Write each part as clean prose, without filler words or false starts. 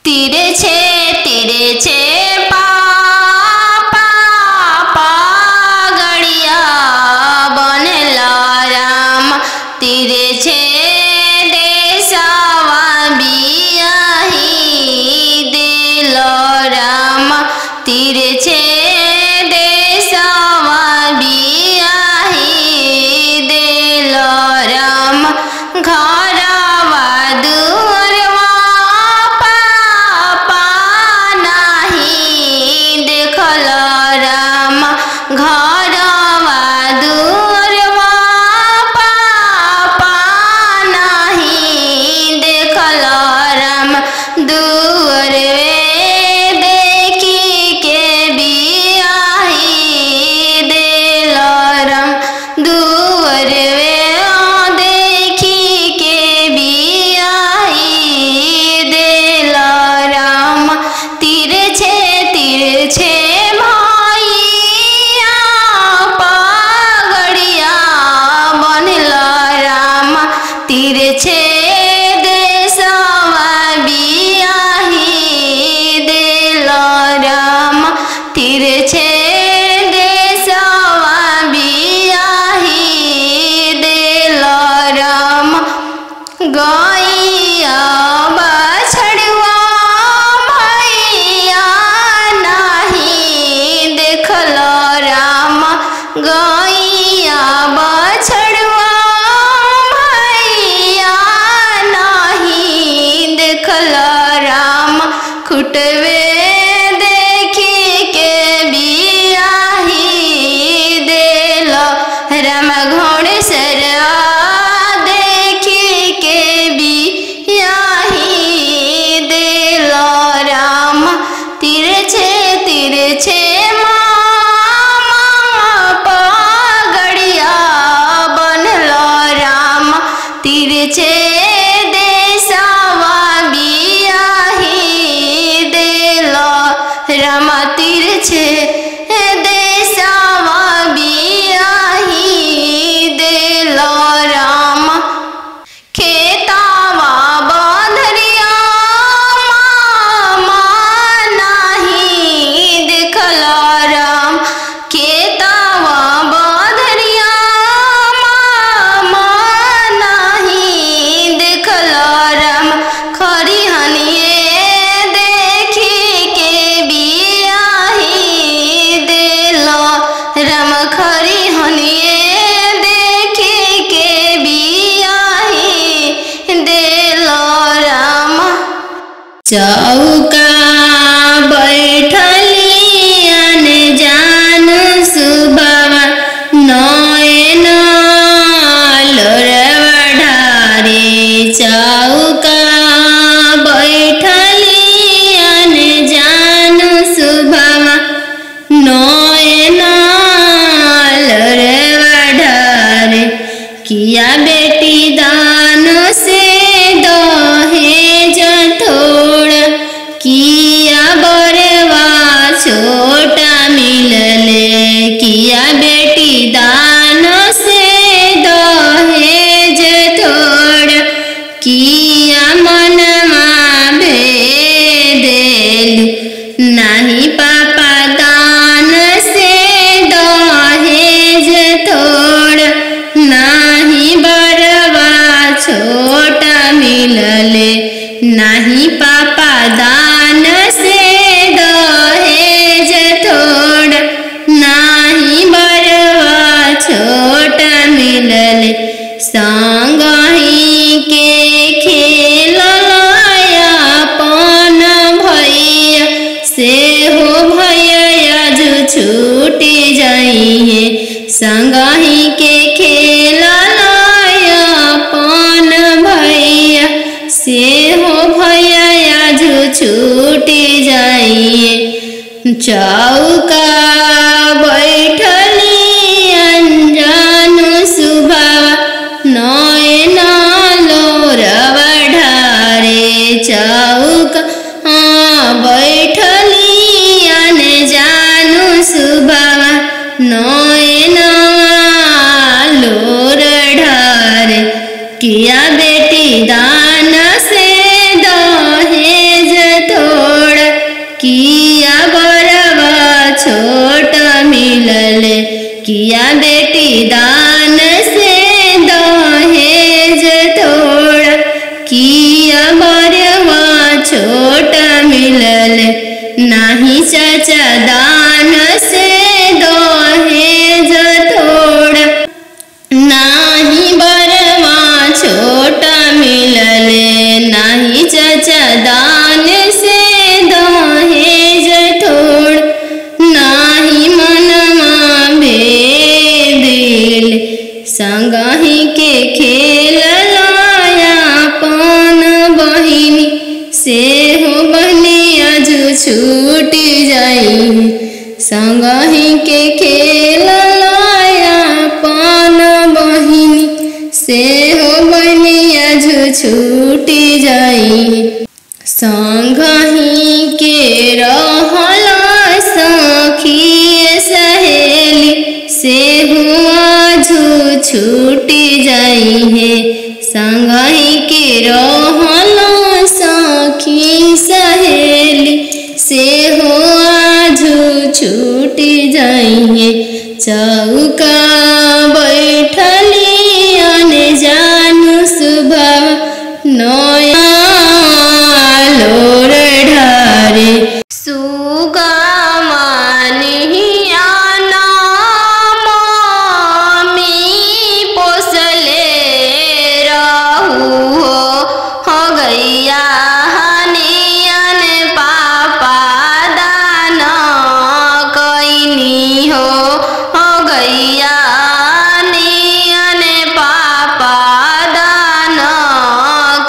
तिरछे पा पा पा गड़िया बनला राम। तिरछे देशवा बियाही दिल राम। तिरछे देशवा बियाही दिल राम। घरवा दुअरवा पापा नाही देखल राम। घरवा दुअरवा पापा नाही देखल राम। दुअरवे देखी के बियाही दिल राम। दुअरवे देखी के बियाही दिल राम। तिरछे भैया पगड़िया बनला राम। तिरछे देशवा बियाही दिल राम। तिरछे देशवा बियाही दिल राम। गैया बछड़ुआ भैया नाही देखल राम। गैया बछड़ुआ भैया नाही देखल राम। खुटवे देखी के बियाही दिल राम। घोड़सरवा देखी के बियाही दिल राम। तिरछे मामा पगड़िया बनला राम। तिरछे देशवा बियाही दिल राम। तिरछे देशवा बियाही दिल राम। खेतावा बंधरिया मामा नाही देखल राम। खेतावा बंधरिया मामा नाही देखल राम। खरिहनिए देखी के बियाही दिल राम। खरिहनिए देखी के बियाही दिल राम। चौका बैठली अनजान सुबवा नयन लोरवा ढारे। चौका बैठली अनजान सुबवा नयन लोरवा ढारे। किया बेटी दान से दहेज थोड़ा। किया बरवा छोटा मिलले। किया बेटी दान से दहेज थोड़ा। किया मनमा भेदेलु नाही पापा दान से दहेज थोड़ा। नाही बरवा छोटा मिलले। नाही पापा दान से दहेज थोड़ा। नाही बरवा छोटा मिलले। संगही के खेलया अपन भैया से हो भैया जो छूटी जाइए। संगही के खेलया अपन भैया से हो भैया जो छूटी जाइए। चौका बैठली अनजान सुबवा नयन लोरवा ढारे। चौका बैठली अनजान सुबवा नयन लोर ढारे। किया बेटी दान से दहेज थोड़ा। किया बेटी दान से दहेज थोड़ा, किया बरवा छोटा मिलल नाही चाचा दान से दहेज थोड़ा, नाही बरवा छोटा मिलल नाही चाचा दान से दहेज थोड़ा, नाही मनमा भेदिल संगहि के खेल लायापन बहिनी, से हो बहनिया जो छूट जाई, संगहि के खेल लायापन बहिनी, से हो बहनिया जो छूट जाई। संगहि के रहला सखी सहेली, से हुआ जो छूट जाई है, संगहि के रहला सखी सहेली, से हुआ जो छूट जाई है। चौका बैठली अनजानु सुबह नया लोर ढारे, सुगा मानिया नाम मी पोसले रहू हो गैया हनियन पापा दान कैनी हो गैया हनियन पापा दान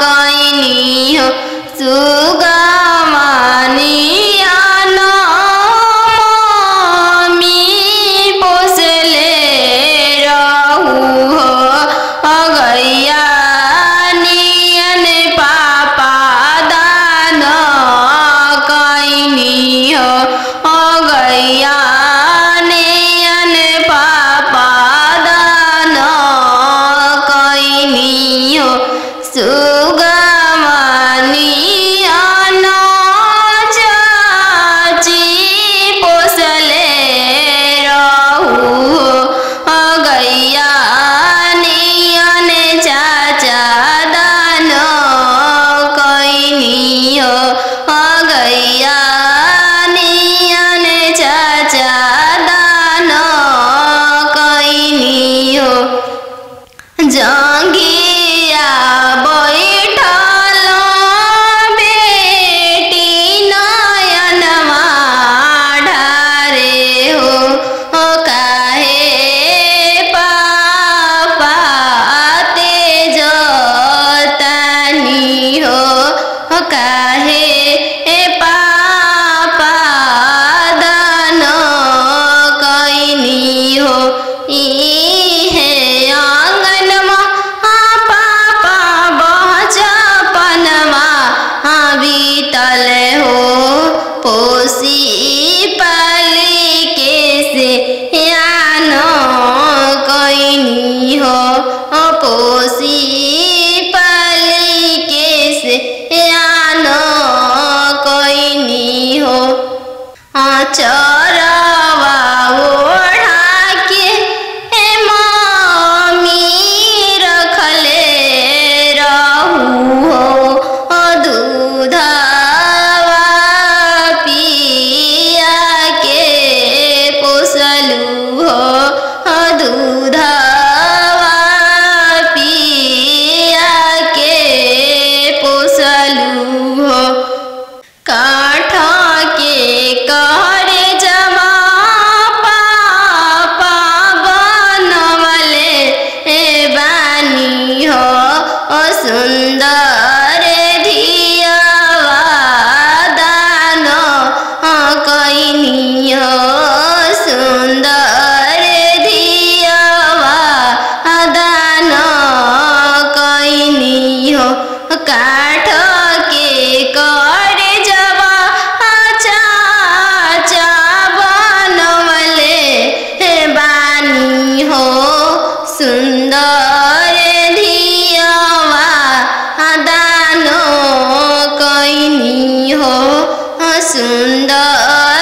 कैनी हो, सुगा मानिया नाम मी पोसले रहू हो गैया नियन पापा दान कैनी हो गैया नियन पापा दान कैनी हो, सुगा मानिया चाची पोसले रहू हो गैया नियन चाचा दान कैनी हो गैया नियन चाचा दान कैनी हो। जंगिया बैठल बेटी नयनवा ढारे हो काहे पापा तेज तानी हो, काहे पापा दान कैनी हो, इहे आंगनमा पापा बचपनमा बीतल हो, पोसी पाली के से यान कैनी हो, पोसी पाली के से यान कैनी हो। चरवा ओढ़ा के मम्मी रखले रहू हो दूधवा पिया के पोसलू हो दूधवा पिया के पोसलू हो। काठ के कहरे जमा पापा बनवले बानी हो सुंदर धियावा दान कैनी हो, सुंदर धियावा दान कैनी हो। काठ के करे जवा चाचा बनवले बानी हो सुंदर धियावा दान कैनी हो सुंदर